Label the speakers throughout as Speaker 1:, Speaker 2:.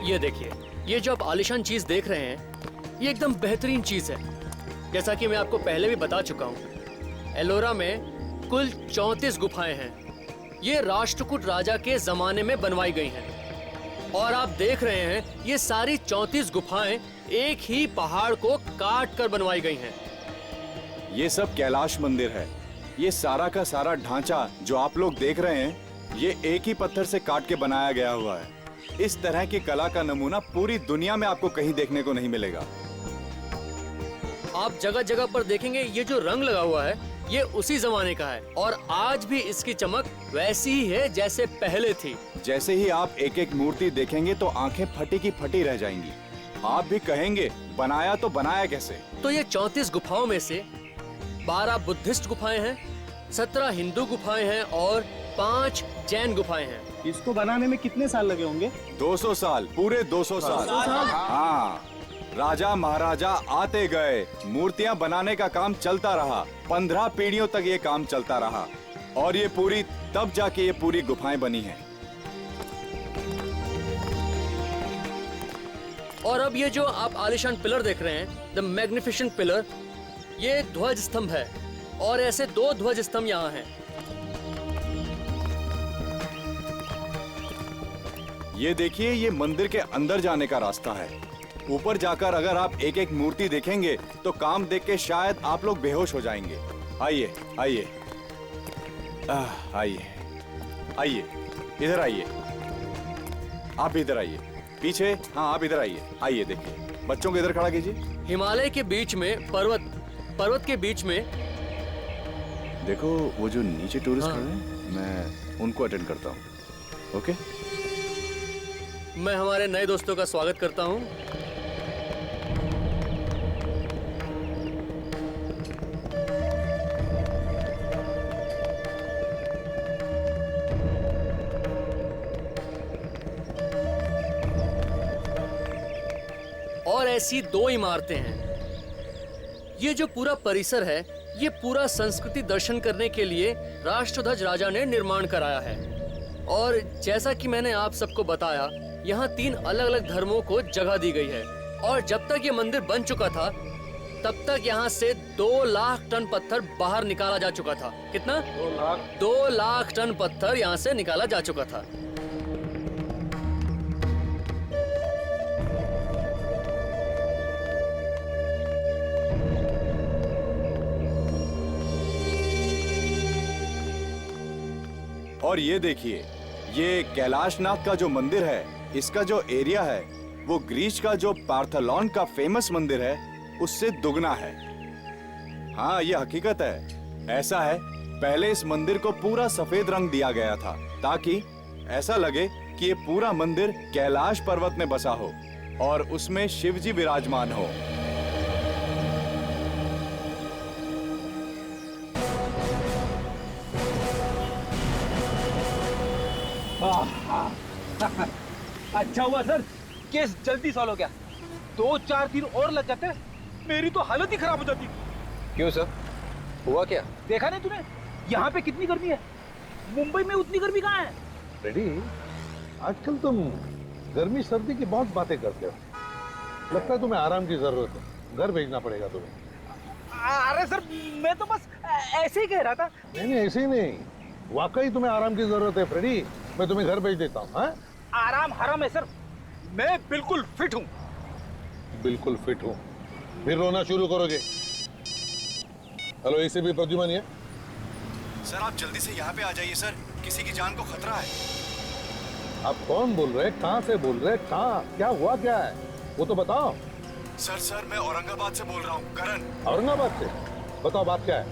Speaker 1: ये देखिए, ये जो आप आलिशान चीज देख रहे हैं, ये एकदम बेहतरीन चीज है। जैसा कि मैं आपको पहले भी बता चुका हूँ, एलोरा में कुल 34 गुफाएं हैं। ये राष्ट्रकूट राजा के जमाने में बनवाई गई हैं। और आप देख रहे हैं, ये सारी 34 गुफाएं एक ही पहाड़ को काट कर बनवाई गई हैं।
Speaker 2: ये सब कैलाश मंदिर है। ये सारा का सारा ढांचा जो आप लोग देख रहे हैं, ये एक ही पत्थर से काट के बनाया गया हुआ है। इस तरह की कला का नमूना पूरी दुनिया में आपको कहीं देखने को नहीं मिलेगा।
Speaker 1: आप जगह जगह पर देखेंगे, ये जो रंग लगा हुआ है, ये उसी जमाने का है और आज भी इसकी चमक वैसी ही है जैसे पहले थी।
Speaker 2: जैसे ही आप एक एक मूर्ति देखेंगे तो आंखें फटी की फटी रह जाएंगी। आप भी कहेंगे, बनाया तो बनाया कैसे?
Speaker 1: तो ये 34 गुफाओं में से 12 बुद्धिस्ट गुफाएं हैं, 17 हिंदू गुफाएं हैं और 5 जैन गुफाएं हैं।
Speaker 3: इसको बनाने में कितने साल लगे होंगे?
Speaker 2: 200 साल, पूरे 200 साल। हाँ, राजा महाराजा आते गए, मूर्तियां बनाने का काम चलता रहा। 15 पीढ़ियों तक ये काम चलता रहा और ये पूरी तब जाके ये पूरी गुफाएं बनी हैं।
Speaker 1: और अब ये जो आप आलिशान पिलर देख रहे हैं, द मैग्निफिसेंट पिलर, ये ध्वज स्तंभ है और ऐसे 2 ध्वज स्तंभ यहाँ हैं।
Speaker 2: ये देखिए, ये मंदिर के अंदर जाने का रास्ता है। ऊपर जाकर अगर आप एक एक मूर्ति देखेंगे तो काम देख के शायद आप लोग बेहोश हो जाएंगे। आइए आइए आइए आइए, इधर आइए। आप इधर आइए, पीछे। हाँ, आप इधर आइए। आइए देखिए, बच्चों को इधर खड़ा कीजिए।
Speaker 1: हिमालय के बीच में पर्वत के बीच में
Speaker 2: देखो, वो जो नीचे टूरिस्ट खड़े हैं, मैं उनको अटेंड करता हूँ। ओके,
Speaker 1: मैं हमारे नए दोस्तों का स्वागत करता हूँ। और ऐसी 2 इमारतें हैं। ये जो पूरा परिसर है, ये पूरा संस्कृति दर्शन करने के लिए राष्ट्रध्वज राजा ने निर्माण कराया है। और जैसा कि मैंने आप सबको बताया, यहाँ 3 अलग अलग धर्मों को जगह दी गई है। और जब तक ये मंदिर बन चुका था, तब तक यहाँ से 2 लाख टन पत्थर बाहर निकाला जा चुका था। कितना? 2 लाख टन पत्थर यहाँ से निकाला जा चुका था।
Speaker 2: और ये देखिए, ये कैलाशनाथ का जो मंदिर है, इसका जो एरिया है, वो ग्रीस का जो पार्थेनॉन का फेमस मंदिर है, उससे दुगना है। हाँ, ये हकीकत है। ऐसा है, पहले इस मंदिर को पूरा सफेद रंग दिया गया था ताकि ऐसा लगे कि ये पूरा मंदिर कैलाश पर्वत में बसा हो और उसमें शिव जी विराजमान हो।
Speaker 3: अच्छा हुआ सर, केस जल्दी सॉल्व हो गया। 2-4 दिन और लग जाते, मेरी तो हालत ही खराब हो जाती।
Speaker 4: क्यों सर, हुआ क्या?
Speaker 3: देखा नहीं तूने, यहाँ पे कितनी गर्मी है? मुंबई में उतनी गर्मी कहाँ है?
Speaker 5: रेडी, आजकल तुम गर्मी सर्दी की बहुत बातें करते हो। लगता है तुम्हें आराम की जरूरत है, घर भेजना पड़ेगा तुम्हें।
Speaker 3: अरे सर, मैं तो बस ऐसे ही कह रहा था।
Speaker 5: नहीं, ऐसे ही नहीं, वाकई तुम्हें आराम की जरूरत है फ्रेडी। मैं तुम्हें घर भेज देता हूँ।
Speaker 3: आराम हराम है सर, मैं बिल्कुल फिट हूँ।
Speaker 5: बिल्कुल फिट हूँ, फिर रोना शुरू करोगे। हेलो, इसे भी प्रद्युमन है।
Speaker 2: सर, आप जल्दी से यहाँ पे आ जाइए सर, किसी की जान को खतरा है।
Speaker 5: आप कौन बोल रहे हैं? कहाँ से बोल रहे हैं? कहाँ, क्या हुआ, क्या है वो तो बताओ।
Speaker 2: सर, मैं औरंगाबाद से बोल रहा हूँ, करण।
Speaker 5: औरंगाबाद से? बताओ, बात क्या है?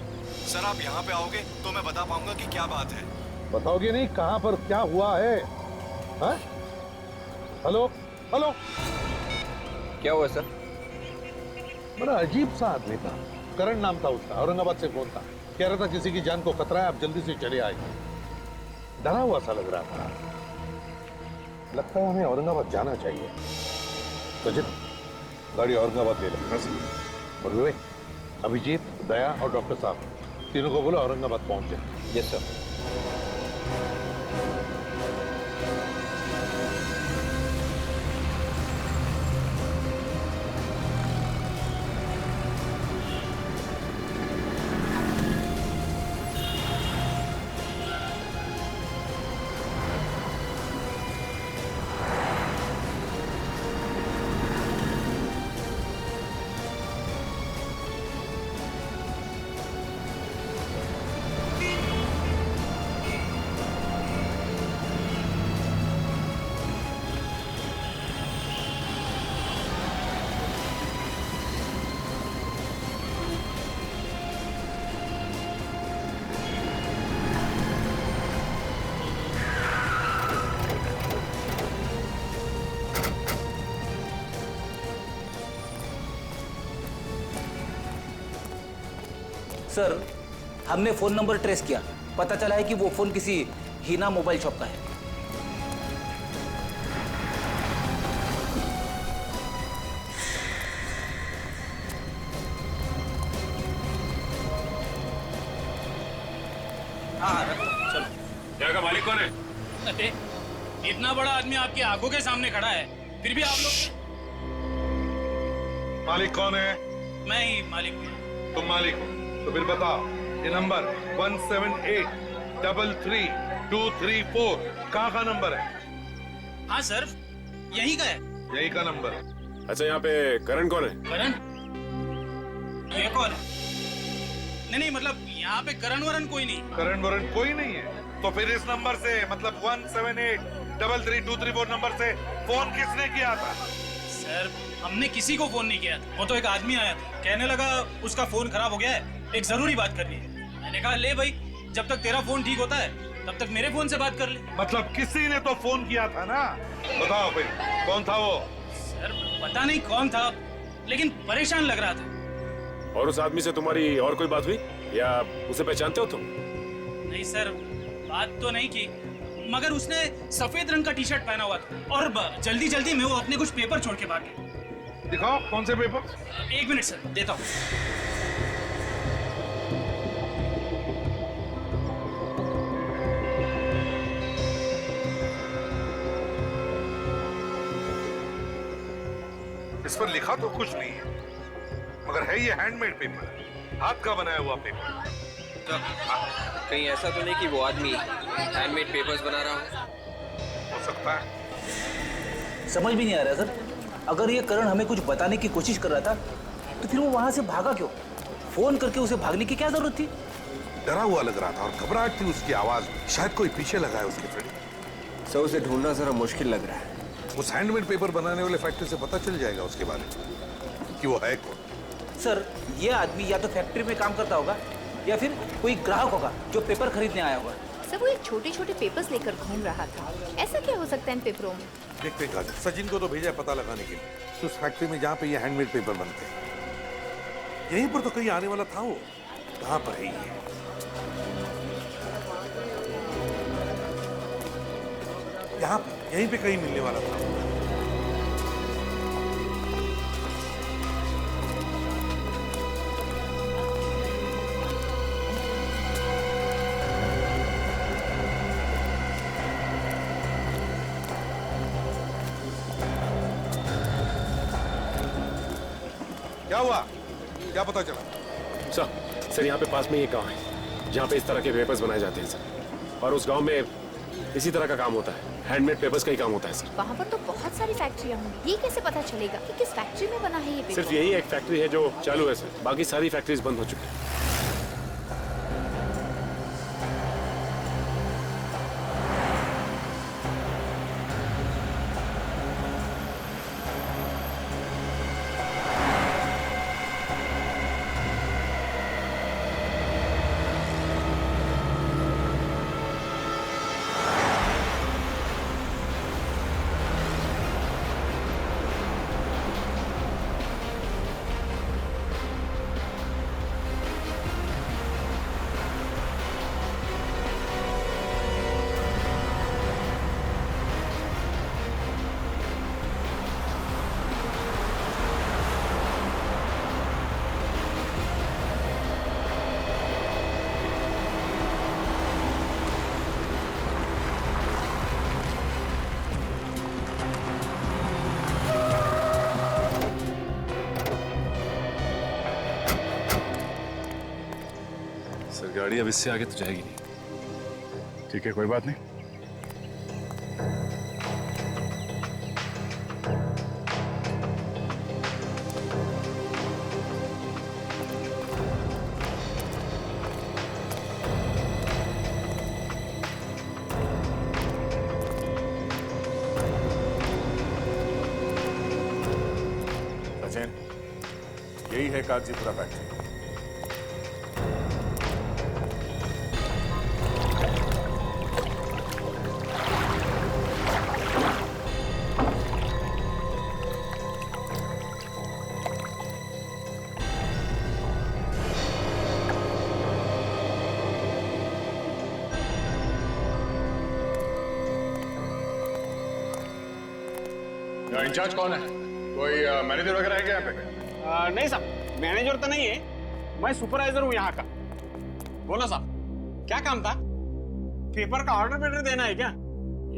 Speaker 2: सर, आप यहाँ पे आओगे तो मैं बता पाऊंगा कि क्या बात है।
Speaker 5: बताओगे नहीं? कहाँ पर क्या हुआ है? हाँ? हेलो हेलो,
Speaker 4: क्या हुआ सर?
Speaker 5: बड़ा अजीब सा आदमी था, करण नाम था उसका, औरंगाबाद से फोन था, कह रहा था किसी की जान को खतरा है, आप जल्दी से चले आइए। डरा हुआ सा लग रहा था। लगता है हमें औरंगाबाद जाना चाहिए। तो जित गाड़ी औरंगाबाद ले लो। और विवेक, अभिजीत, दया और डॉक्टर साहब, तीनों को बोलो औरंगाबाद पहुंच जाए।
Speaker 4: Yes sir.
Speaker 6: सर, हमने फोन नंबर ट्रेस किया, पता चला है कि वो फोन किसी हीना मोबाइल शॉप का है। हाँ, चलो।
Speaker 7: क्या का मालिक कौन है?
Speaker 8: अरे इतना बड़ा आदमी आपकी आंखों के सामने खड़ा है, फिर भी आप लोग।
Speaker 5: मालिक कौन है?
Speaker 8: मैं ही मालिक हूँ।
Speaker 5: तुम मालिक हो तो फिर बताओ, ये नंबर 178333234 कहाँ का नंबर है?
Speaker 8: हाँ सर, यही का है।
Speaker 5: यही का नंबर है।
Speaker 7: अच्छा, यहाँ पे करण कौन है?
Speaker 8: करण? ये कौन है? नहीं, मतलब यहाँ पे करण वरण कोई नहीं।
Speaker 5: करण वरण कोई नहीं है तो फिर इस नंबर से, मतलब 178333234 नंबर से फोन किसने किया था?
Speaker 8: सर, हमने किसी को फोन नहीं किया था। वो तो एक आदमी आया था, कहने लगा उसका फोन खराब हो गया है, एक जरूरी बात करनी है। मैंने कहा ले भाई, जब तक तेरा फोन ठीक होता है तब तक मेरे फोन से बात कर ले।
Speaker 5: मतलब किसी ने तो फोन किया था ना? बताओ फिर कौन था वो?
Speaker 8: सर पता नहीं कौन था, लेकिन परेशान लग रहा था।
Speaker 7: और उस आदमी से तुम्हारी और कोई बात हुई या उसे पहचानते हो तुम?
Speaker 8: नहीं सर, बात तो नहीं की, मगर उसने सफेद रंग का टी शर्ट पहना हुआ था और जल्दी जल्दी में वो अपने कुछ पेपर छोड़ के भाग गया।
Speaker 5: दिखाओ कौन से पेपर?
Speaker 8: एक मिनट सर, देता हूँ।
Speaker 5: इस पर लिखा तो कुछ नहीं है, मगर है ये हैंडमेड पेपर, हाथ का बनाया हुआ पेपर।
Speaker 4: कहीं ऐसा तो नहीं कि वो आदमी हैंडमेड पेपर्स बना रहा हो?
Speaker 5: हो सकता है।
Speaker 6: समझ भी नहीं आ रहा सर, अगर ये करण हमें कुछ बताने की कोशिश कर रहा था तो फिर वो वहां से भागा क्यों? फोन करके उसे भागने की क्या जरूरत थी?
Speaker 5: डरा हुआ लग रहा था और घबराहट थी उसकी आवाज में। शायद कोई पीछे लगा है उसके फ्रेंड।
Speaker 4: सर, उसे ढूंढना जरा मुश्किल लग रहा है।
Speaker 5: उस हैंडमेड पेपर बनाने वाले फैक्ट्री से पता चल जाएगा उसके बारे में कि वो है कौन।
Speaker 6: सर, ये आदमी या तो फैक्ट्री में काम करता होगा या फिर कोई ग्राहक होगा जो पेपर खरीदने आया होगा।
Speaker 9: सब वो एक छोटे छोटे पेपर्स लेकर घूम रहा था। ऐसा क्या हो सकता है इन पेपरों में?
Speaker 5: देखते हैं, सचिन को तो भेजा है पता लगाने के लिए उस फैक्ट्री में जहाँ पे ये हैंडमेड पेपर बनते हैं। यहीं पर तो कहीं आने वाला था वो। कहाँ पर है ये? यहाँ पे, यहीं पे कहीं मिलने वाला था। क्या हुआ? क्या पता चला?
Speaker 7: सर यहाँ पे पास में ये गांव है जहाँ पे इस तरह के पेपर्स बनाए जाते हैं सर, और उस गांव में इसी तरह का काम होता है, हैंडमेड पेपर्स का ही काम होता है सर।
Speaker 9: वहाँ पर तो बहुत सारी फैक्ट्रियाँ होंगी, ये कैसे पता चलेगा कि किस फैक्ट्री में बना है ये पेपर?
Speaker 7: सिर्फ यही एक फैक्ट्री है जो चालू है सर, बाकी सारी फैक्ट्रीज बंद हो चुकी है।
Speaker 10: सर गाड़ी अब इससे आगे तो जाएगी नहीं।
Speaker 2: ठीक है, कोई बात नहीं। सचिन, यही है कागजीपुरा फैक्ट्री।
Speaker 11: इंचार्ज कौन है? कोई मैनेजर वगैरह है क्या यहाँ पे?
Speaker 12: नहीं साहब, मैनेजर तो नहीं है, मैं सुपरवाइजर हूँ यहाँ का। बोलो साहब, क्या काम था? पेपर का ऑर्डर देना है क्या?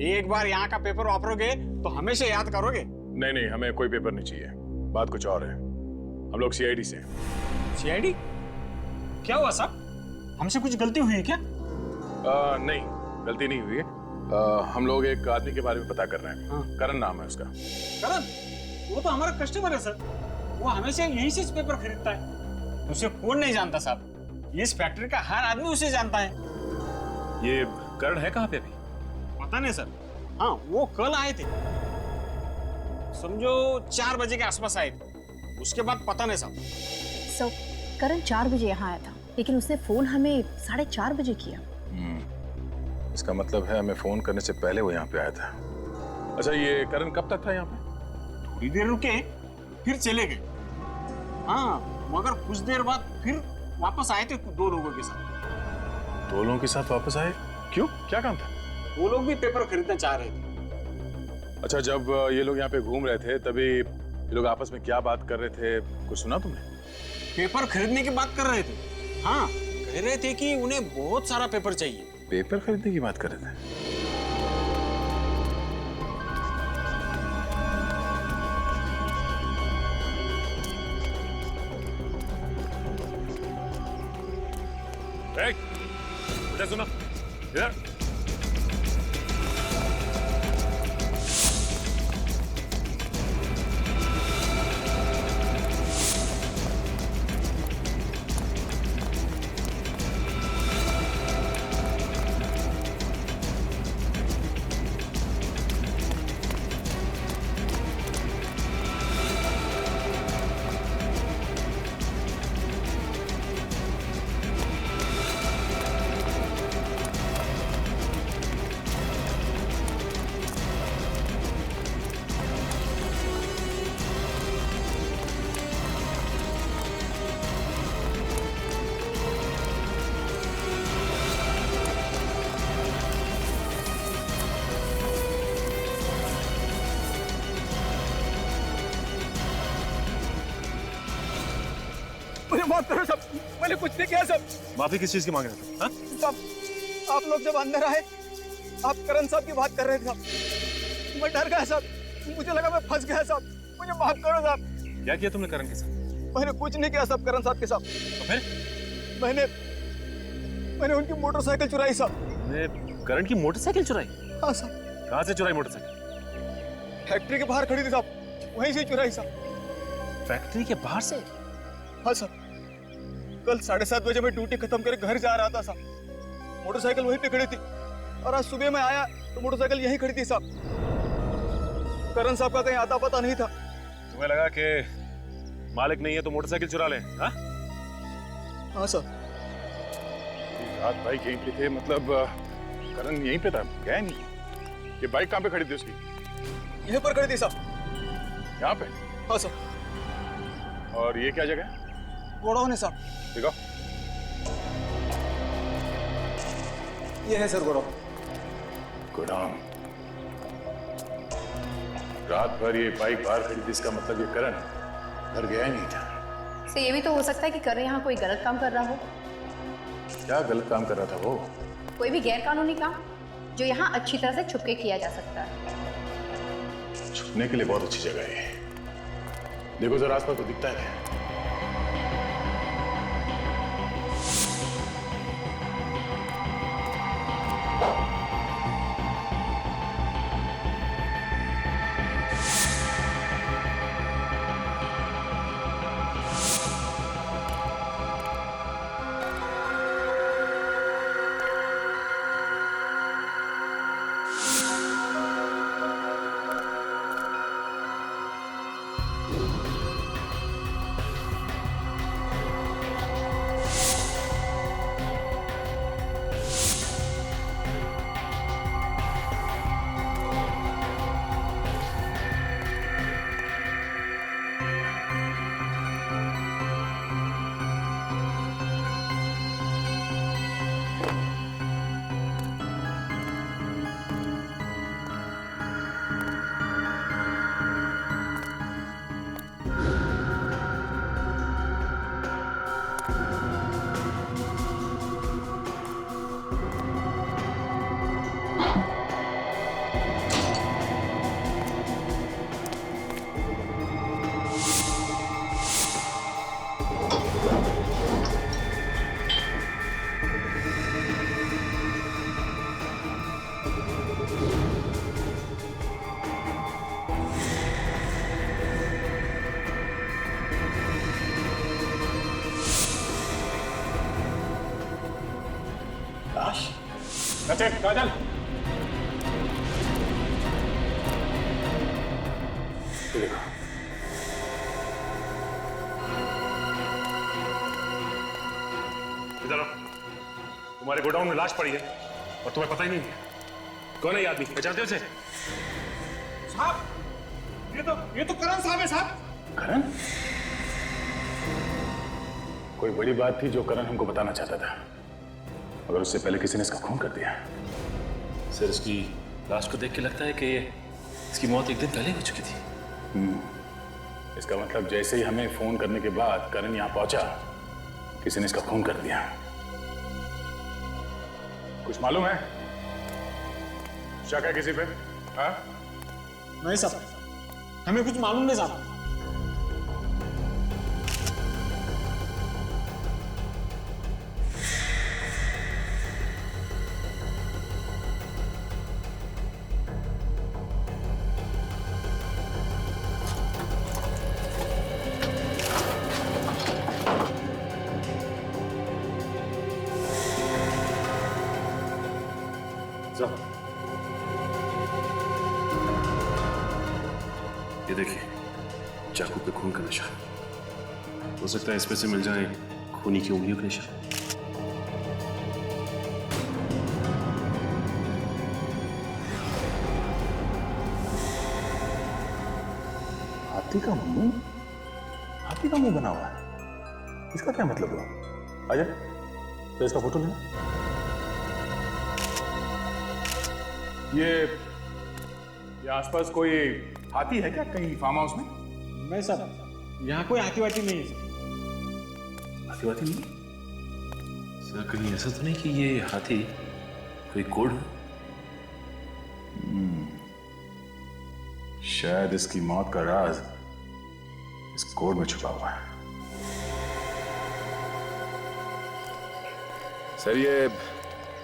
Speaker 12: एक बार यहाँ का पेपर वापरोगे तो हमेशा याद करोगे।
Speaker 11: नहीं नहीं, हमें कोई पेपर नहीं चाहिए, बात कुछ और है। हम लोग सीआईडी से हैं।
Speaker 12: सीआईडी? क्या हुआ साहब, हमसे कुछ गलती हुई है क्या?
Speaker 11: नहीं, गलती नहीं हुई है। हम लोग एक आदमी के बारे में पता कर रहे हैं।
Speaker 12: हाँ।
Speaker 11: करण नाम है उसका।
Speaker 12: करण? वो तो हमारा कस्टमर है सर, वो हमेशा यहीं से पेपर खरीदता है। उसे कौन नहीं जानता साहब, इस फैक्ट्री का हर आदमी उसे जानता है।
Speaker 10: ये करण है कहाँ पे अभी?
Speaker 12: पता नहीं सर। हाँ, वो कल आए थे, समझो 4 बजे के आसपास आए थे, उसके बाद पता नहीं साहब।
Speaker 13: सो करण 4 बजे यहाँ आया था, लेकिन उसने फोन हमें 4:30 बजे किया।
Speaker 11: इसका मतलब है हमें फोन करने से पहले वो यहाँ पे आया था। अच्छा, ये करण कब तक था यहाँ पे?
Speaker 12: थोड़ी देर रुके, फिर चले गए। हाँ, मगर कुछ देर बाद फिर वापस आए थे 2 लोगों के साथ।
Speaker 11: 2 लोगों के साथ वापस आए? क्यों, क्या काम था?
Speaker 12: वो लोग भी पेपर खरीदना चाह रहे थे।
Speaker 11: अच्छा, जब ये लोग यहाँ पे घूम रहे थे तभी ये लोग आपस में क्या बात कर रहे थे, कुछ सुना तुमने?
Speaker 12: पेपर खरीदने की बात कर रहे थे। हाँ, कह रहे थे कि उन्हें बहुत सारा पेपर चाहिए।
Speaker 11: पेपर खरीदने की बात कर रहे थे?
Speaker 10: बेटा सुनो इधर।
Speaker 3: मुझे माफ करो सब, मैंने कुछ नहीं किया सब।
Speaker 10: माफी किस चीज की मांग रहे थे? हाँ?
Speaker 3: सब आप लोग जब अंदर आए, आप करण साहब की बात कर रहे थे साहब, मैं डर गया साहब, मुझे लगा मैं फंस गया साहब, मुझे माफ करो साहब।
Speaker 10: क्या किया तुमने करण के साथ?
Speaker 3: मैंने कुछ नहीं किया साहब करण साहब के साथ।
Speaker 10: तो फिर?
Speaker 3: मैंने उनकी मोटरसाइकिल चुराई साहब।
Speaker 10: तुमने करण की मोटरसाइकिल चुराई?
Speaker 3: हाँ साहब।
Speaker 10: कहाँ से चुराई मोटरसाइकिल?
Speaker 3: फैक्ट्री के बाहर खड़ी थी साहब, वहीं से चुराई साहब।
Speaker 10: फैक्ट्री के बाहर से?
Speaker 3: हाँ साहब, कल 7:30 बजे मैं ड्यूटी खत्म करके घर जा रहा था साहब, मोटरसाइकिल वहीं पे खड़ी थी, और आज सुबह मैं आया तो मोटरसाइकिल यहीं खड़ी थी साहब। करण साहब का कहीं आता पता नहीं था।
Speaker 10: तुम्हें लगा कि मालिक नहीं है तो मोटरसाइकिल चुरा ले? हाँ?
Speaker 3: हाँ साहब।
Speaker 11: रात बाइक यहीं पे थे, मतलब करण यहीं पे था, गया नहीं। ये बाइक कहाँ पे खड़ी थी उसकी?
Speaker 3: यहीं पर खड़ी थी साहब।
Speaker 11: यहाँ पे?
Speaker 3: हाँ साहब।
Speaker 11: और ये क्या जगह है?
Speaker 3: गोडाउन है साहब।
Speaker 11: देखो,
Speaker 3: ये है सर गोडाउन।
Speaker 11: गोडाउन। रात भर ये बाइक बाहर खड़ी थी, इसका मतलब ये करण घर गया ही नहीं था।
Speaker 9: से ये भी तो हो सकता है कि करण यहाँ कोई गलत काम कर रहा हो।
Speaker 11: क्या गलत काम कर रहा था वो?
Speaker 9: कोई भी गैर कानूनी काम जो यहाँ अच्छी तरह से छुप के किया जा सकता है।
Speaker 11: छुपने के लिए बहुत अच्छी जगह है। देखो जरा आसपास तो दिखता है। काजल
Speaker 7: इधर आओ। तुम्हारे गोडाउन में लाश पड़ी है और तुम्हें पता ही नहीं है कौन है ये आदमी, पहचानते हो उसे?
Speaker 12: साहब ये तो करण साहब है साहब।
Speaker 11: करण? कोई बड़ी बात थी जो करण हमको बताना चाहता था, मगर उससे पहले किसी ने इसका खून कर दिया।
Speaker 10: सर इसकी लाश को देख के लगता है कि इसकी मौत एक दिन पहले हो चुकी थी।
Speaker 11: इसका मतलब जैसे ही हमें फोन करने के बाद करण यहाँ पहुंचा, किसी ने इसका खून कर दिया। कुछ मालूम है? शक है किसी पे? हाँ?
Speaker 12: नहीं साहब, हमें कुछ मालूम नहीं साहब।
Speaker 10: ये देखिए, चाकू पे खून का निशान। हो सकता है इसमें से मिल जाए खूनी की उंगलियों के निशान।
Speaker 11: हाथी का मुंह? हाथी का मुंह बना हुआ है, इसका क्या मतलब हुआ? अजय, तो इसका फोटो लेना। ये आसपास कोई हाथी है क्या कहीं फार्म हाउस में?
Speaker 12: नहीं साहब, यहाँ कोई हाथी वाथी नहीं है।
Speaker 11: हाथी वाथी नहीं?
Speaker 10: सर कहीं ऐसा तो नहीं कि ये हाथी कोई कोड हो?
Speaker 11: शायद इसकी मौत का राज इस कोड में छुपा हुआ है।
Speaker 7: सर ये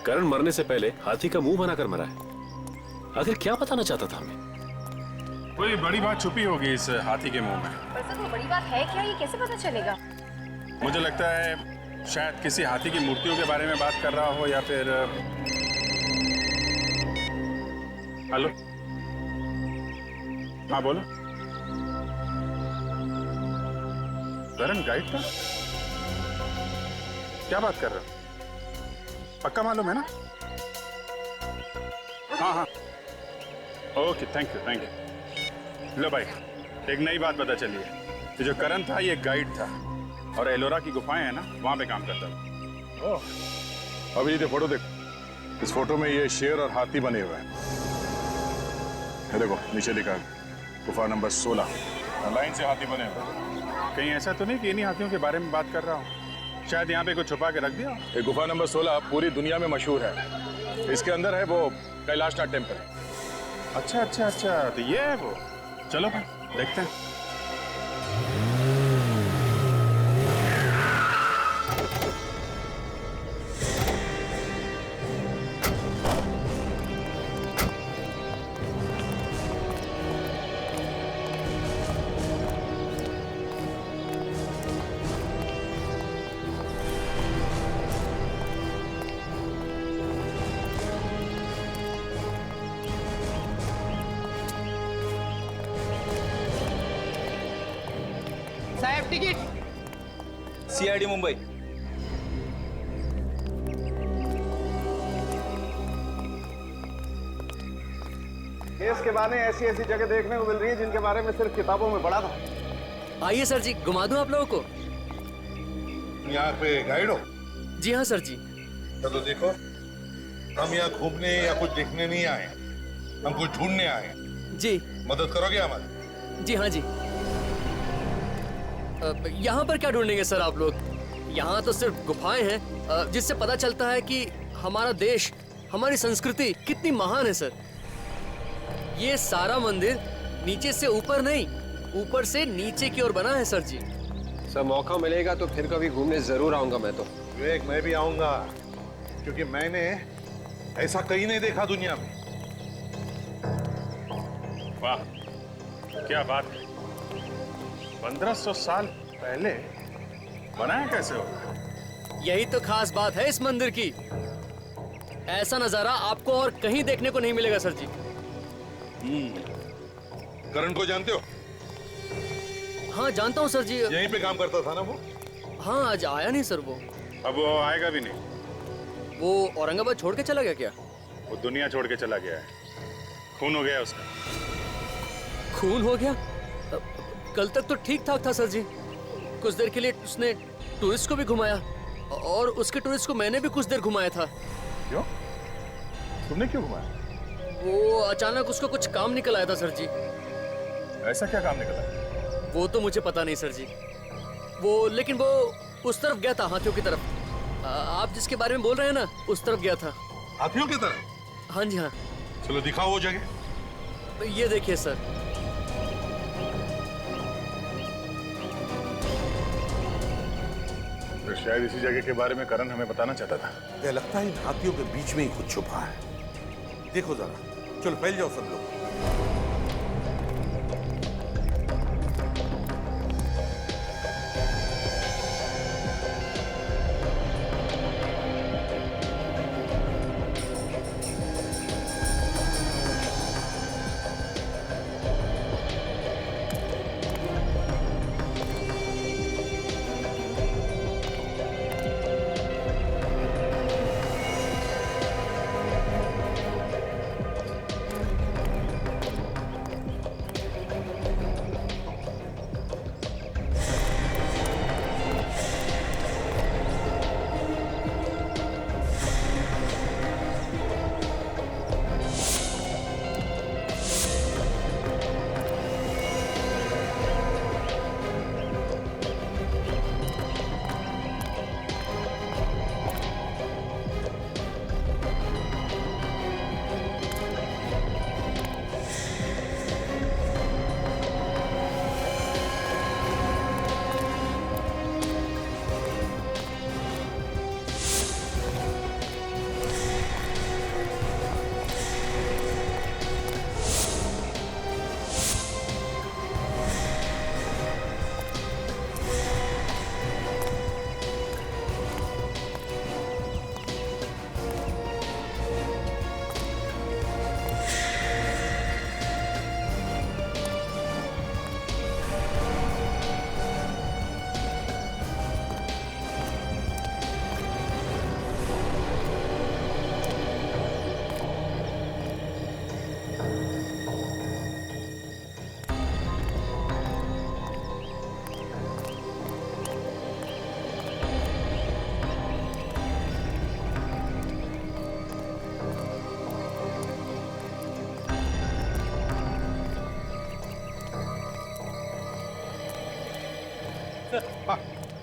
Speaker 7: करण मरने से पहले हाथी का मुंह बनाकर मरा है। आखिर क्या बताना चाहता था हमें?
Speaker 11: कोई बड़ी बात छुपी होगी इस हाथी के मुंह में।
Speaker 13: पर सर वो बड़ी बात है क्या, ये कैसे पता चलेगा?
Speaker 11: मुझे लगता है शायद किसी हाथी की मूर्तियों के बारे में बात कर रहा हो, या फिर हेलो, हाँ बोलो। करण गाइड का? क्या बात कर रहे हो? पक्का मालूम है ना? हाँ हाँ, ओके, थैंक यू। लो भाई, एक नई बात पता चली है। ये जो करण था ये गाइड था, और एलोरा की गुफाएं है ना, वहां पे काम करता था। ओह, अभी ये फोटो देखो। इस फोटो में ये शेर और हाथी बने हुए हैं। ये देखो नीचे लिखा है गुफा नंबर 16। लाइन से हाथी बने हुए हैं। कहीं ऐसा तो नहीं कि इन्हीं हाथियों के बारे में बात कर रहा हूँ? शायद यहाँ पे कुछ छुपा के रख दिया। ये गुफा नंबर 16 पूरी दुनिया में मशहूर है। इसके अंदर है वो कैलाशनाथ टेम्पल। अच्छा अच्छा अच्छा, तो ये है वो। चलो भाई देखते हैं।
Speaker 12: साहब टिकट।
Speaker 6: CID मुंबई।
Speaker 3: केस के बारे ऐसी ऐसी जगह देखने को मिल रही है जिनके बारे में सिर्फ किताबों में पढ़ा था।
Speaker 1: आइए सर जी, घुमा दूं आप लोगों को।
Speaker 5: यहाँ पे गाइड हो?
Speaker 1: जी हाँ सर जी।
Speaker 5: चलो देखो, हम यहाँ घूमने या कुछ देखने नहीं आए, हम कुछ ढूंढने आए।
Speaker 1: जी।
Speaker 5: मदद करोगे हमारी?
Speaker 1: जी हाँ जी। यहाँ पर क्या ढूंढेंगे सर आप लोग? यहाँ तो सिर्फ गुफाएं हैं, जिससे पता चलता है कि हमारा देश, हमारी संस्कृति कितनी महान है सर। ये सारा मंदिर नीचे से ऊपर नहीं, ऊपर से नीचे की ओर बना है सर जी।
Speaker 4: सर मौका मिलेगा तो फिर कभी घूमने जरूर आऊंगा मैं तो।
Speaker 5: विवेक, मैं भी आऊंगा, क्योंकि मैंने ऐसा कहीं नहीं देखा दुनिया में।
Speaker 11: वाह, क्या बात है। 1500 साल पहले बनाया कैसे होगा?
Speaker 1: यही तो खास बात है इस मंदिर की। ऐसा नजारा आपको और कहीं देखने को नहीं मिलेगा सर जी।
Speaker 5: करण को जानते हो?
Speaker 1: हाँ जानता हूँ सर जी।
Speaker 5: यहीं पे काम करता था ना वो?
Speaker 1: हाँ आज आया नहीं सर वो।
Speaker 11: अब वो आएगा भी नहीं।
Speaker 1: वो औरंगाबाद छोड़ के चला गया क्या?
Speaker 11: वो दुनिया छोड़ के चला गया है। खून हो गया उसका।
Speaker 1: खून हो गया? कल तक तो ठीक ठाक था सर जी। कुछ देर के लिए उसने टूरिस्ट को भी घुमाया और उसके टूरिस्ट को मैंने भी कुछ देर घुमाया था।
Speaker 11: क्यों? तुमने क्यों घुमाया?
Speaker 1: वो अचानक उसको कुछ काम निकल आया था सर जी।
Speaker 11: ऐसा क्या काम निकला?
Speaker 1: वो तो मुझे पता नहीं सर जी। लेकिन वो उस तरफ गया था, हाथियों की तरफ। आप जिसके बारे में बोल रहे हैं ना, उस तरफ गया था।
Speaker 5: हाथियों की तरफ?
Speaker 1: हाँ जी हाँ।
Speaker 5: चलो दिखाओ वो जगह।
Speaker 1: ये देखिए सर।
Speaker 11: तो शायद इसी जगह के बारे में करण हमें बताना चाहता था।
Speaker 5: मुझे लगता है इन हाथियों के बीच में ही कुछ छुपा है। देखो जरा, चलो फैल जाओ सब लोग।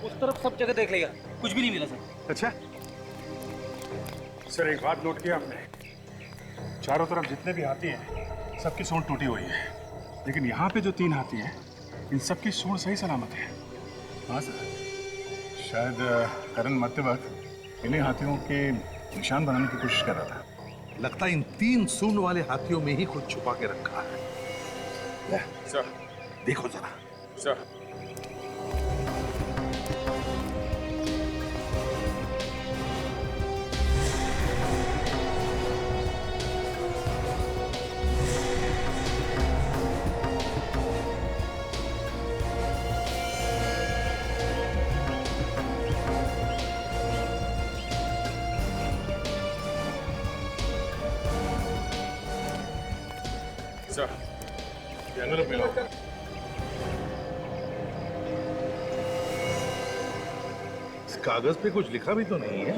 Speaker 6: उस तरफ सब जगह देख लेगा, कुछ भी नहीं मिला सर।
Speaker 11: अच्छा सर, एक बात नोट किया आपने? चारों तरफ जितने भी हाथी हैं सबकी सूंड टूटी हुई है, लेकिन यहाँ पे जो 3 हाथी हैं इन सबकी सूंड सही सलामत है। हाँ सर, शायद करण मरते वक्त इन्हीं हाथियों के निशान बनाने की कोशिश कर रहा था।
Speaker 5: लगता है इन 3 सूंड वाले हाथियों में ही कुछ छुपा के रखा है।
Speaker 11: सर
Speaker 5: देखो जरा।
Speaker 11: सर एनवेलप मिला।
Speaker 5: इस कागज पे कुछ लिखा भी तो नहीं है।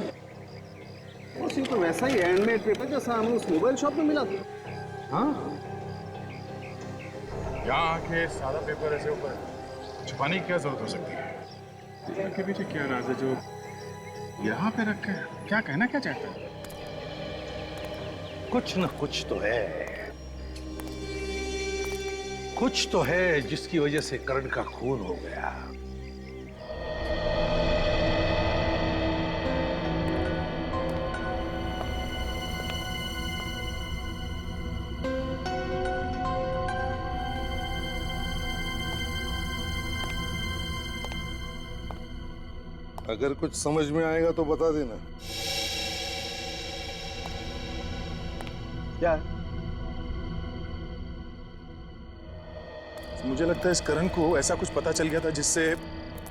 Speaker 12: बस ये तो वैसा ही हैंडमेड पेपर जैसा हमें उस मोबाइल शॉप में मिला था।
Speaker 5: हाँ,
Speaker 11: यहाँ आके सादा पेपर ऐसे ऊपर छुपाने की क्या जरूरत हो सकती है? इनके पीछे क्या राज है जो यहाँ पे रखे? क्या कहना क्या चाहता है?
Speaker 5: कुछ न कुछ तो है, कुछ तो है जिसकी वजह से करण का खून हो गया।
Speaker 14: अगर कुछ समझ में आएगा तो बता देना।
Speaker 3: क्या?
Speaker 11: मुझे लगता है इस करण को ऐसा कुछ पता चल गया था जिससे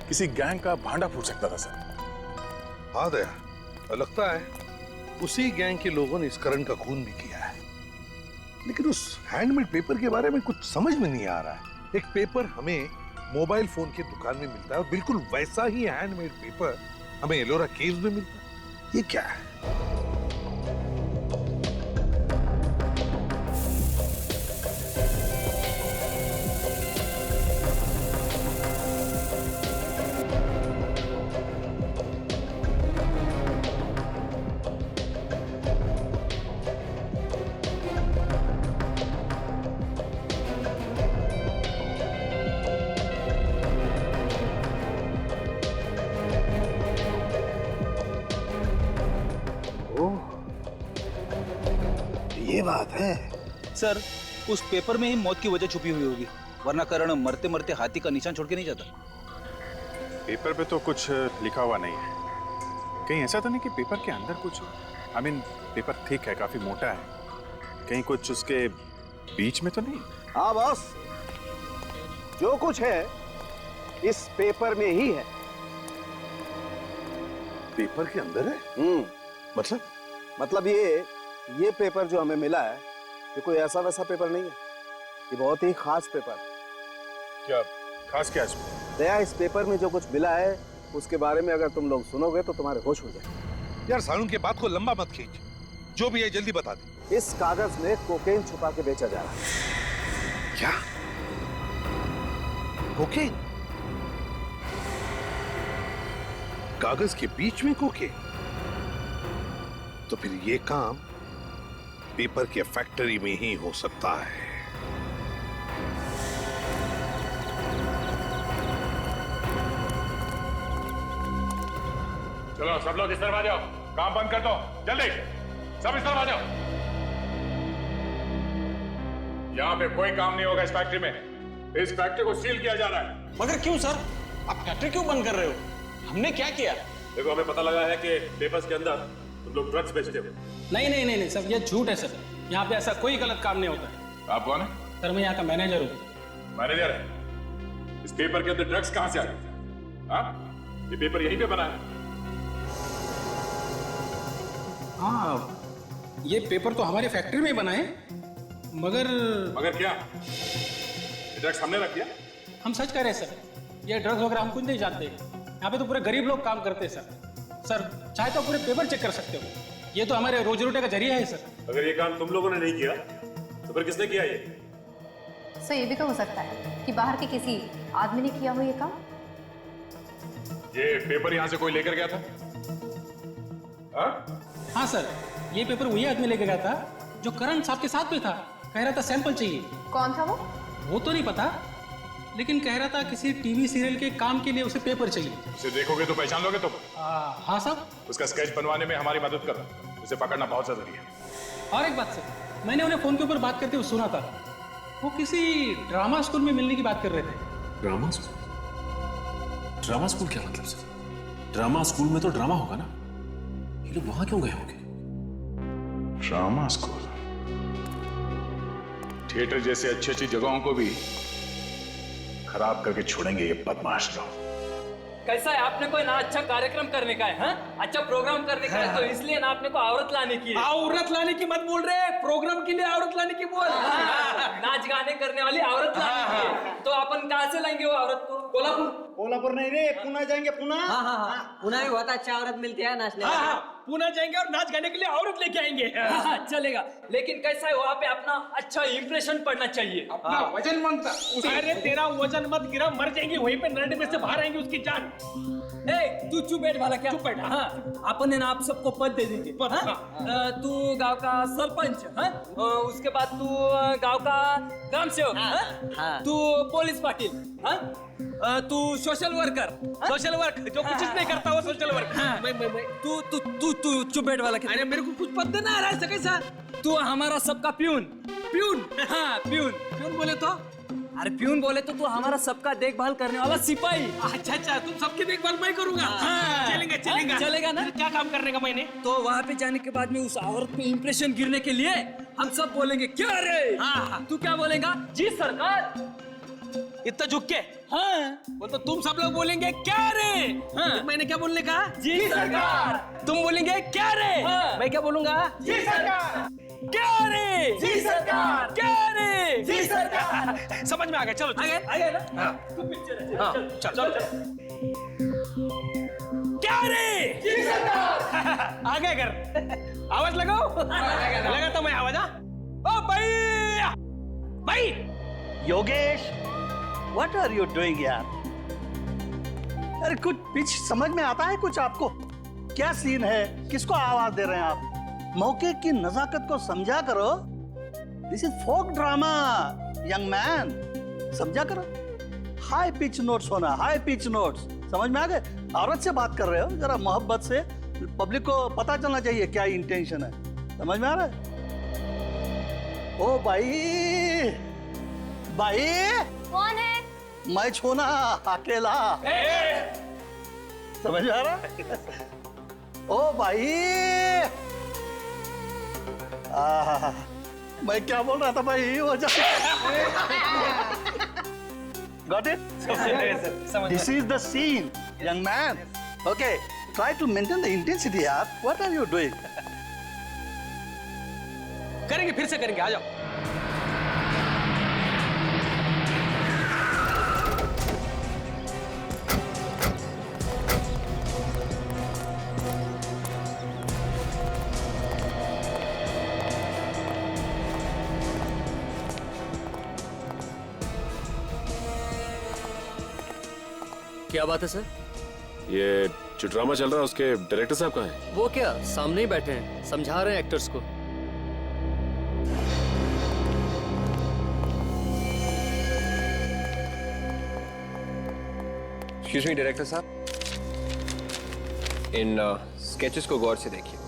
Speaker 11: किसी गैंग का भांडा फूट सकता था सर।
Speaker 5: हाँ दया, लगता है उसी गैंग के लोगों ने इस करण का खून भी किया है। लेकिन उस हैंडमेड पेपर के बारे में कुछ समझ में नहीं आ रहा है। एक पेपर हमें मोबाइल फोन की दुकान में मिलता है और बिल्कुल वैसा ही हैंडमेड पेपर हमें एलोरा केव्स में मिलता है। ये क्या है?
Speaker 6: ये बात है सर, उस पेपर में ही मौत की वजह छुपी हुई होगी, वरना करण मरते मरते हाथी का निशान छोड़ के नहीं जाता।
Speaker 11: पेपर पे तो कुछ लिखा हुआ नहीं है। कहीं ऐसा तो नहीं कि पेपर के अंदर कुछ, आई मीन पेपर थिक है, काफी मोटा है, कहीं कुछ उसके बीच में तो नहीं?
Speaker 3: हाँ बॉस, जो कुछ है इस पेपर में ही है।
Speaker 5: पेपर के अंदर है?
Speaker 3: मतलब ये पेपर जो हमें मिला है, ये कोई ऐसा वैसा पेपर नहीं है। ये बहुत ही खास पेपर है।
Speaker 11: क्या खास? क्या इसमें?
Speaker 3: दया, इस पेपर में जो कुछ मिला है उसके बारे में अगर तुम लोग सुनोगे तो तुम्हारे होश हो जाएंगे।
Speaker 5: यार सालून के बात को लंबा मत खींच, जो भी है जल्दी बता दे।
Speaker 3: इस कागज में कोकेन छुपा के बेचा जा रहा है।
Speaker 5: क्या? कोकेन? कागज के बीच में कोकेन? तो फिर ये काम पेपर के फैक्ट्री में ही हो सकता है।
Speaker 11: चलो सब लोग इस तरफ आ जाओ, काम बंद कर दो, जल्दी सब इस तरफ आ जाओ। यहाँ पे कोई काम नहीं होगा इस फैक्ट्री में। इस फैक्ट्री को सील किया जा रहा है।
Speaker 12: मगर क्यों सर? आप फैक्ट्री क्यों बंद कर रहे हो? हमने क्या किया?
Speaker 10: देखो, हमें पता लगा है कि पेपर्स के अंदर तुम लोग ड्रग्स बेचते हो।
Speaker 8: नहीं सर, ये झूठ है सर। यहाँ पे ऐसा कोई गलत काम नहीं होता है।
Speaker 11: आप कौन है?
Speaker 8: सर मैं यहाँ का मैनेजर हूँ।
Speaker 11: मैनेजर है? इस पेपर के अंदर ड्रग्स कहाँ से आ गए? हाँ, ये पेपर यहीं पे बना है।
Speaker 8: हाँ, ये पेपर तो हमारे फैक्ट्री में ही बना है,
Speaker 11: मगर क्या? ये ड्रग्स हमने रख दिया?
Speaker 8: हम सच कह रहे हैं सर। ये ड्रग्स वगैरह हम कुछ नहीं जानते। यहाँ पे तो पूरे गरीब लोग काम करते हैं सर। चाहे तो पूरे पेपर चेक कर सकते हो। ये तो हमारे रोजी रोटी का जरिया है सर।
Speaker 10: अगर ये काम तुम लोगों ने नहीं किया तो फिर किसने किया ये?
Speaker 9: सर ये भी तो हो सकता है कि बाहर के किसी आदमी ने किया हो ये काम।
Speaker 11: ये पेपर यहाँ से कोई लेकर गया था?
Speaker 8: हाँ सर, ये पेपर वही आदमी लेके गया था जो करण साहब के साथ में था। कह रहा था सैंपल चाहिए।
Speaker 9: कौन था
Speaker 8: वो तो नहीं पता, लेकिन कह रहा था किसी टीवी सीरियल के काम के लिए उसे पेपर चाहिए।
Speaker 11: उसे देखोगे तो पहचान लोगे तुम?
Speaker 8: हाँ साहब।
Speaker 11: उसका स्केच बनवाने में हमारी मदद करना, उसे पकड़ना बहुत जरूरी है।
Speaker 8: और एक बात सर, मैंने उन्हें फोन के ऊपर बात करते हुए सुना था। वो किसी ड्रामा स्कूल में मिलने की बात कर रहे थे।
Speaker 10: Drama school? ड्रामा स्कूल क्या मतलब सर? ड्रामा स्कूल में तो ड्रामा होगा ना, ये लोग वहां क्यों गए होंगे?
Speaker 11: Drama school? थिएटर जैसे अच्छी अच्छी जगहों को भी खराब करके छोड़ेंगे ये बदमाश लोग।
Speaker 1: कैसा है, आपने कोई ना अच्छा कार्यक्रम करने का है, हाँ? अच्छा प्रोग्राम करने का है, तो इसलिए ना आपने को औरत लाने की है।
Speaker 8: औरत लाने की मत बोल रहे, प्रोग्राम के लिए औरत लाने की बोल।
Speaker 1: नाच गाने करने वाली औरत लाने की है। तो अपन कहाँ से लाएंगे वो औरत को?
Speaker 12: कोल्हापुर नहीं रे, पुणे जाएंगे। पुणे?
Speaker 1: हाँ, पुणे में बहुत अच्छा औरत मिलती है नाचने।
Speaker 8: पुणे जाएंगे और नाच गाने के लिए औरत लेके आएंगे।
Speaker 1: चलेगा, लेकिन कैसा है वहाँ पे अपना अच्छा इंप्रेशन पड़ना चाहिए।
Speaker 12: अपना वजन मांगता।
Speaker 8: अरे तेरा वजन मत गिरा, मर जाएंगे वहीं पे, नरडे में से बाहर आएंगे उसकी जान।
Speaker 1: तू चुप बैठ वाला क्या?
Speaker 8: चुप बैठ।
Speaker 1: हाँ, अपन ने ना आप सबको पद दे देंगे। तू गांव का सरपंच, हाँ? उसके बाद तू गांव का ग्राम सेवक, हाँ? तू पुलिस पाटिल, हाँ? तू सोशल वर्कर,
Speaker 8: सोशल वर्क जो कुछ नहीं करता वो सोशल वर्क।
Speaker 1: तू तू तू तू चुप बैठ वाला क्या?
Speaker 8: अरे मेरे को कुछ पद देना आ रहा है कैसा?
Speaker 1: तू हमारा सबका प्यून।
Speaker 8: प्यून?
Speaker 1: हाँ, प्यून।
Speaker 8: प्यून बोले तो
Speaker 14: अरे प्यून बोले तो तू हमारा सबका देखभाल करने वाला सिपाही।
Speaker 8: अच्छा अच्छा, तुम सबकी देखभाल मैं करूंगा। चलेंगे चलेंगे।
Speaker 14: चलेगा ना?
Speaker 8: क्या काम करने का मैंने?
Speaker 14: तो वहाँ पे जाने के बाद में उस औरत पे इंप्रेशन गिरने के लिए हम सब बोलेंगे क्या रे।
Speaker 8: हाँ।
Speaker 14: तू क्या बोलेगा? जी सरकार।
Speaker 8: इतना झुक के?
Speaker 14: हाँ।
Speaker 8: वो तो तुम सब लोग बोलेंगे क्या रे?
Speaker 14: हाँ।
Speaker 8: मैंने क्या बोलने का?
Speaker 14: जी सरकार।
Speaker 8: तुम बोलेंगे क्या रे?
Speaker 14: हाँ।
Speaker 8: मैं क्या बोलूंगा?
Speaker 14: जी सरकार।
Speaker 8: क्या रे?
Speaker 14: जी सरकार।
Speaker 8: क्या रे?
Speaker 14: जी सरकार।
Speaker 8: समझ में आ गया। चलो
Speaker 14: आ गया ना?
Speaker 8: हाँ।
Speaker 14: तू पिक्चर है।
Speaker 8: हाँ,
Speaker 14: चल।
Speaker 8: क्या रे?
Speaker 14: जी सरकार।
Speaker 8: आ गए घर। आवाज लगाओ। लगाता मैं आवाज। ओ भाई भाई।
Speaker 15: Yogesh, what are you doing यार? अरे कुछ पिच समझ में आता है कुछ आपको? क्या सीन है? किसको आवाज दे रहे हैं आप? मौके की नजाकत को समझा करो। This is folk drama young man, समझा करो। हाई पिच नोट्स होना, हाई पिच नोट्स, समझ में आ गए? औरत से बात कर रहे हो, जरा मोहब्बत से, पब्लिक को पता चलना चाहिए क्या इंटेंशन है। समझ में आ रहा है? ओ भाई, भाई
Speaker 9: कौन है?
Speaker 15: मैं छोना अकेला। समझ में आ रहा है? ओ भाई, मैं क्या बोल रहा था भाई? वो Got it? This is the scene, young man. Okay, try to maintain the intensity, yaar. What are you doing?
Speaker 8: करेंगे, फिर से करेंगे। आ जाओ।
Speaker 1: क्या बात है सर?
Speaker 7: ये जो ड्रामा चल रहा है उसके डायरेक्टर साहब कहाँ हैं?
Speaker 1: वो क्या सामने ही बैठे हैं, समझा रहे हैं एक्टर्स को।
Speaker 4: एक्सक्यूज मी डायरेक्टर साहब, इन स्केचेस को गौर से देखिए।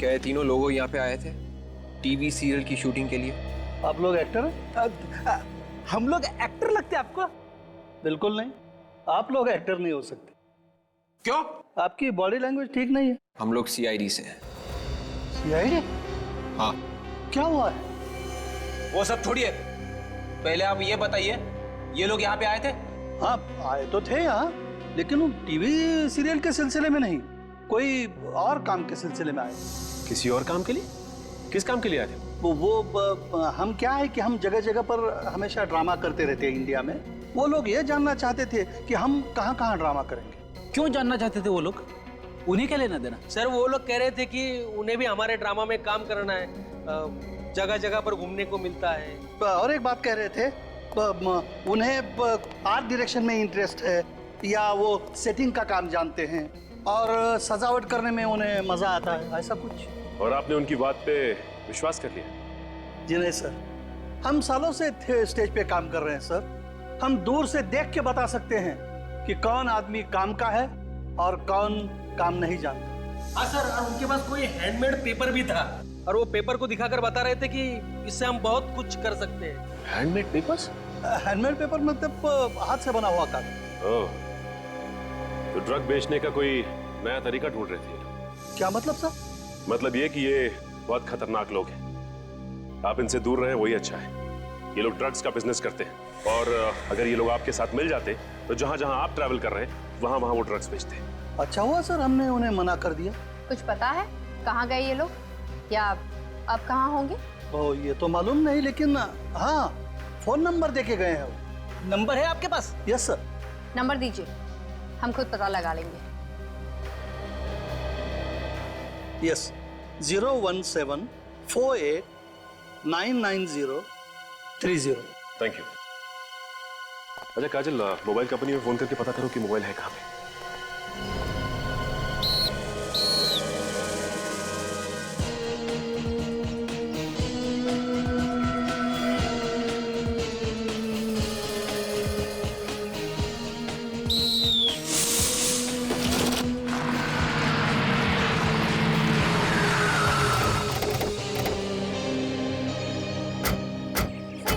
Speaker 4: क्या ये तीनों लोग यहाँ पे आए थे टीवी सीरियल की शूटिंग के लिए?
Speaker 15: आप लोग एक्टर हैं?
Speaker 6: हम लोग एक्टर लगते हैं आपको?
Speaker 15: बिल्कुल नहीं, आप लोग एक्टर नहीं हो सकते।
Speaker 4: क्यों?
Speaker 15: आपकी बॉडी लैंग्वेज ठीक नहीं है।
Speaker 4: हम लोग सीआईडी से हैं।
Speaker 15: सीआईडी?
Speaker 4: हाँ।
Speaker 15: क्या हुआ है?
Speaker 6: वो सब छोड़िए, पहले आप ये बताइए, ये लोग यहाँ पे आए थे?
Speaker 15: हाँ, आए तो थे यहाँ, लेकिन वो टीवी सीरियल के सिलसिले में नहीं, कोई और काम के सिलसिले में आए।
Speaker 7: किसी और काम के लिए? किस काम के लिए आए थे?
Speaker 15: हम क्या है कि हम जगह जगह पर हमेशा ड्रामा करते रहते हैं इंडिया में। वो लोग ये जानना चाहते थे कि हम कहाँ कहाँ ड्रामा करेंगे।
Speaker 6: क्यों जानना चाहते थे वो लोग? उन्हें क्या लेना देना?
Speaker 8: सर वो लोग कह रहे थे कि उन्हें भी हमारे ड्रामा में काम करना है, जगह जगह पर घूमने को मिलता है।
Speaker 15: और एक बात कह रहे थे, उन्हें आर्ट डायरेक्शन में इंटरेस्ट है, या वो सेटिंग का काम जानते हैं, और सजावट करने में उन्हें मजा आता है, ऐसा कुछ।
Speaker 7: और आपने उनकी बात पे विश्वास कर लिया?
Speaker 15: जी नहीं सर, हम सालों से स्टेज पे काम कर रहे हैं सर। हम दूर से देख के बता सकते हैं कि कौन आदमी काम का है और कौन काम नहीं जानता।
Speaker 8: हाँ सर, और उनके पास कोई हैंडमेड पेपर भी था, और वो पेपर को दिखाकर बता रहे थे कि इससे हम बहुत कुछ कर सकते हैं।
Speaker 7: Handmade papers?
Speaker 15: हैंडमेड पेपर मतलब हाथ से बना हुआ कागज।
Speaker 7: ओह, तो ड्रग बेचने का कोई नया तरीका ढूंढ रहे थे?
Speaker 15: क्या मतलब सर?
Speaker 7: मतलब ये कि ये बहुत खतरनाक लोग हैं, आप इनसे दूर रहें वही अच्छा है। ये लोग ड्रग्स का बिजनेस करते हैं, और अगर ये लोग आपके साथ मिल जाते तो जहां जहां आप ट्रैवल कर रहे हैं वहां वहां वो ड्रग्स बेचते हैं।
Speaker 15: अच्छा हुआ सर हमने उन्हें मना कर दिया।
Speaker 9: कुछ पता है कहाँ गए ये लोग, या अब कहाँ होंगे?
Speaker 15: ओ, ये तो मालूम नहीं, लेकिन हाँ, फोन नंबर देके गए हैं वो।
Speaker 6: नंबर है आपके पास?
Speaker 15: Yes sir.
Speaker 9: नंबर दीजिए, हम खुद पता लगा लेंगे।
Speaker 15: यस, 01748 990 30।
Speaker 7: Thank you. अच्छा काजल, मोबाइल कंपनी में फोन करके पता करो कि मोबाइल है कहाँ पे।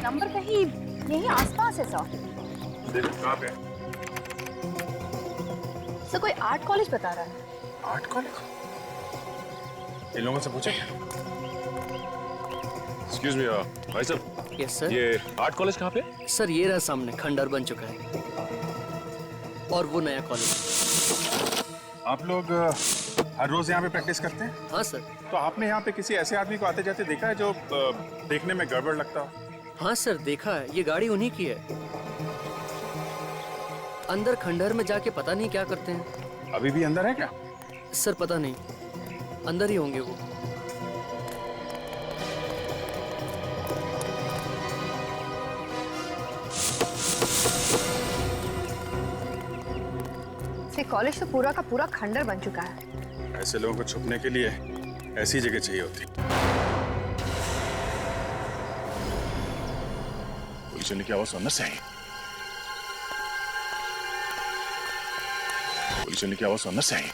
Speaker 9: नंबर
Speaker 11: कहाँ पे?
Speaker 13: सर कोई आर्ट कॉलेज बता रहा है।
Speaker 11: Art college? इन लोगों से पूछे?
Speaker 7: एक्सक्यूज मी भाई साहब,
Speaker 1: यस सर।
Speaker 7: ये आर्ट कॉलेज कहाँ पे?
Speaker 1: सर ये रहा सामने, खंडर बन चुका है और वो नया कॉलेज।
Speaker 11: आप लोग हर रोज यहाँ पे प्रैक्टिस करते हैं?
Speaker 1: हाँ सर।
Speaker 11: तो आपने यहाँ पे किसी ऐसे आदमी को आते जाते देखा है जो देखने में गड़बड़ लगता हो?
Speaker 1: हाँ सर देखा है, ये गाड़ी उन्हीं की है। अंदर खंडहर में जाके पता नहीं क्या करते हैं।
Speaker 11: अभी भी अंदर है क्या?
Speaker 1: सर पता नहीं, अंदर ही होंगे वो।
Speaker 13: कॉलेज तो पूरा का पूरा खंडर बन चुका है।
Speaker 11: ऐसे लोगों को छुपने के लिए ऐसी जगह चाहिए होती। गोली चलने की आवाज सुनना सही। गोली चलने की आवाज सुनना सही।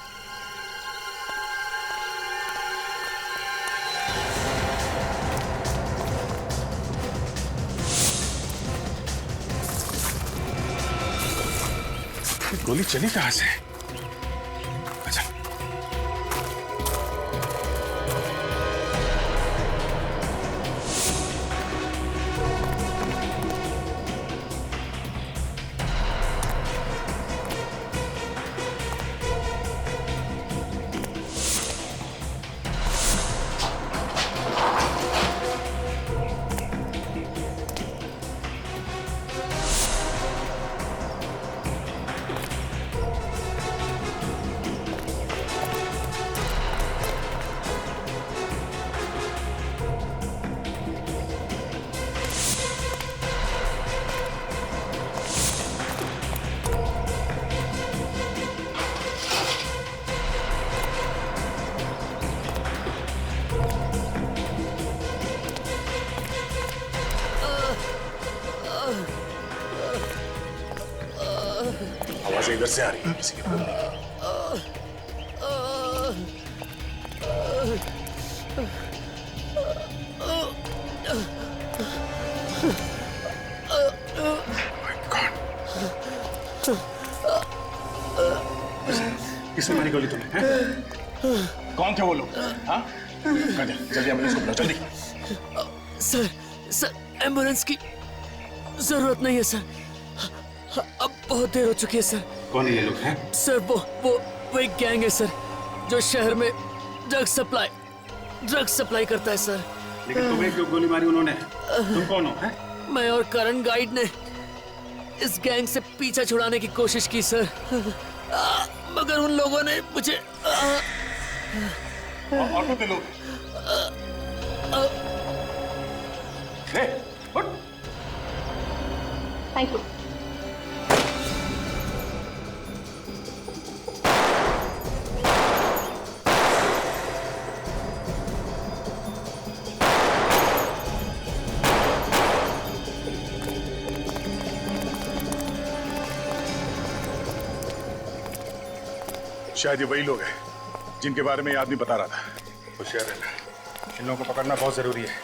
Speaker 11: गोली चली कहां से? अच्छा आवाज इधर से आ रही है किसी की बोलने की। किसने मारी गोली तुम्हें? कौन थे वो लोग? हाँ? जल्दी एम्बुलेंस को बुलाओ जल्दी।
Speaker 1: सर एम्बुलेंस की जरूरत नहीं है सर, अब बहुत देर हो चुकी है सर।
Speaker 11: कौन है ये लोग हैं?
Speaker 1: सर वो एक गैंग है सर, जो शहर में ड्रग सप्लाई करता है सर।
Speaker 11: लेकिन तुम्हें क्यों गोली मारी उन्होंने? तुम कौन हो? हैं?
Speaker 1: मैं और करण गाइड ने इस गैंग से पीछा छुड़ाने की कोशिश की सर, मगर उन लोगों ने मुझे
Speaker 11: ऑटो पे लोग
Speaker 13: थैंक यू।
Speaker 11: शायद ये वही लोग हैं जिनके बारे में ये आदमी बता रहा था। होशियार रहना, इन लोगों को पकड़ना बहुत जरूरी है,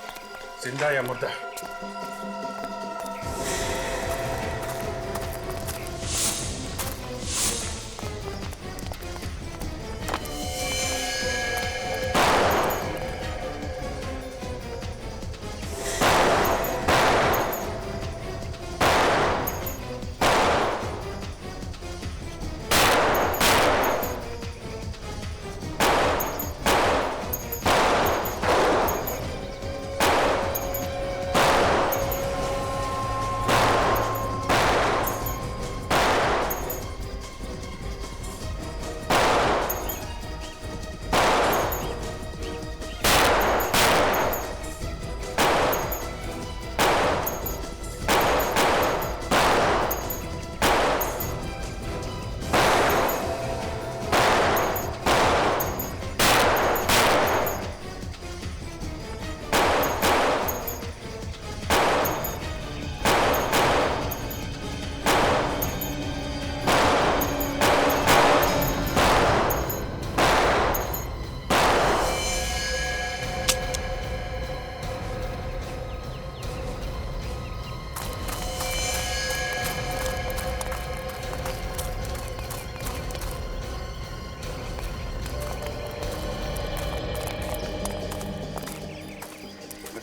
Speaker 11: जिंदा या मुर्दा।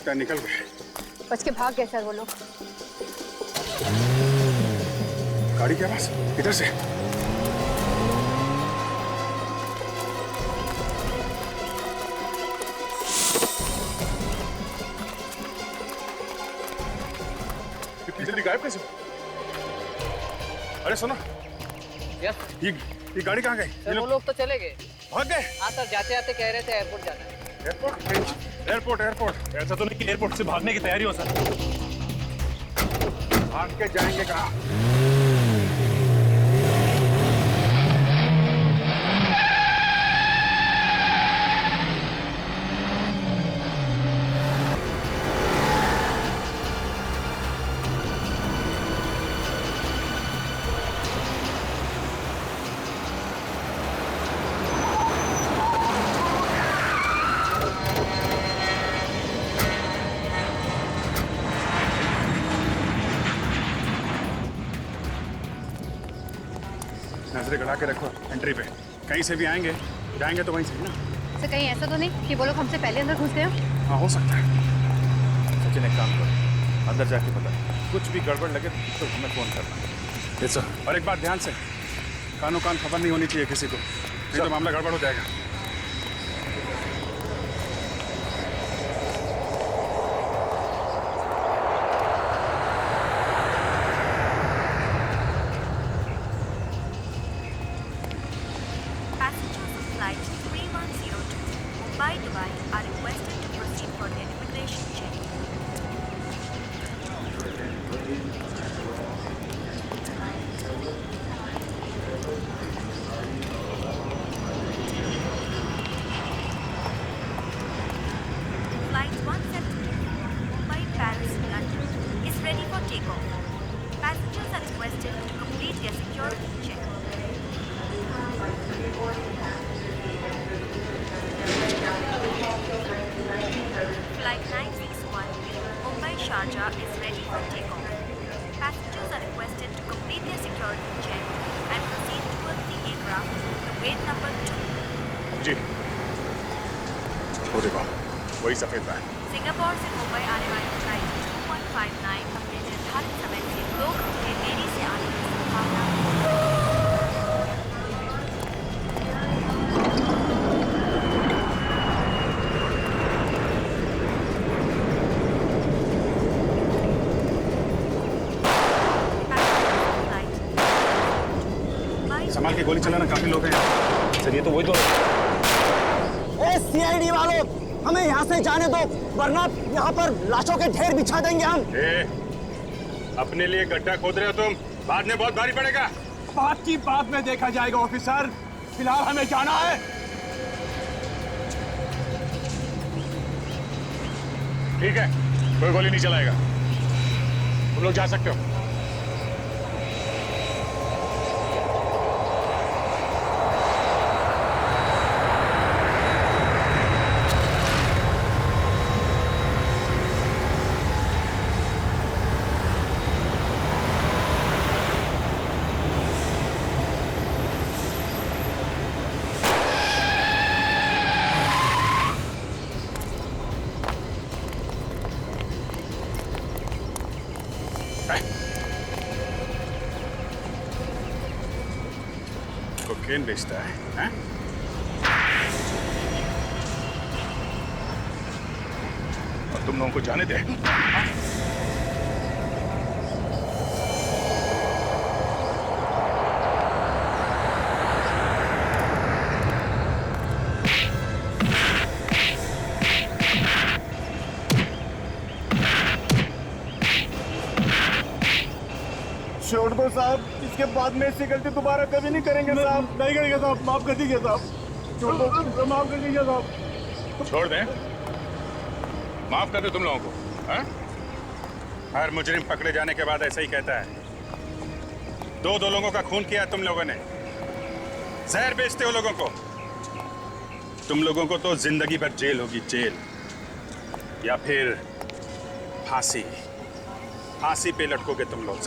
Speaker 11: लगता है निकल गए।
Speaker 9: बच के भाग गए सर वो लोग।
Speaker 11: गाड़ी के पास इधर से। इतनी जल्दी गायब कैसे? अरे सुनो, ये गाड़ी कहाँ गई?
Speaker 1: सर वो लोग तो चले गए।
Speaker 11: भाग गए?
Speaker 1: हाँ सर, जाते जाते कह रहे थे एयरपोर्ट जाना है।
Speaker 11: एयरपोर्ट? एयरपोर्ट एयरपोर्ट ऐसा तो नहीं कि एयरपोर्ट से भागने की तैयारी हो सर। भाग के जाएंगे कहाँ? नजरें गड़ा के रखो एंट्री पे, कहीं से भी आएंगे जाएंगे तो वहीं से ना।
Speaker 9: सर कहीं ऐसा तो नहीं कि वो लोग हमसे पहले अंदर घुस गए हो?
Speaker 11: हाँ हो सकता है। सचिन एक काम करो, अंदर जाके पता कुछ भी गड़बड़ लगे तो हमें फोन करना। Yes sir. और एक बात ध्यान से, कानों कान खबर नहीं होनी चाहिए किसी को, नहीं तो मामला गड़बड़ हो जाएगा। जी वो देखो वही सफेद बैग।
Speaker 16: सिंगापुर से मुंबई आने वाली फ्लाइट 2.59 अपने निर्धारित समय से 2 घंटे देरी से आने की संभावना
Speaker 11: संभाल के गोली चलाना, काफी लोग हैं। सर ये तो वही तो।
Speaker 12: सीआईडी वालों, हमें यहाँ से जाने दो वरना यहाँ पर लाशों के ढेर बिछा देंगे हम।
Speaker 11: अपने लिए गड्ढा खोद रहे हो तुम, बाद में बहुत भारी पड़ेगा।
Speaker 12: बात की बात में देखा जाएगा ऑफिसर, फिलहाल हमें जाना है।
Speaker 11: ठीक है, कोई गोली नहीं चलाएगा, तुम लोग जा सकते हो। कोकेन बेचता है, हैं? और तुम लोगों को जाने दे।
Speaker 3: छोड़ दो साहब, इसके बाद में ऐसी गलती दोबारा कभी नहीं करेंगे साहब। नहीं करेंगे साहब, माफ कर दीजिए साहब। छोड़ दो, माफ कर दीजिए साहब।
Speaker 11: छोड़ दें? माफ कर दो तुम लोगों को, हैं? हर मुजरिम पकड़े जाने के बाद ऐसा ही कहता है। दो लोगों का खून किया तुम लोगों ने, जहर बेचते हो लोगों को। तुम लोगों को तो जिंदगी भर जेल होगी, जेल या फिर फांसी। फांसी पे लटकोगे तुम लोग।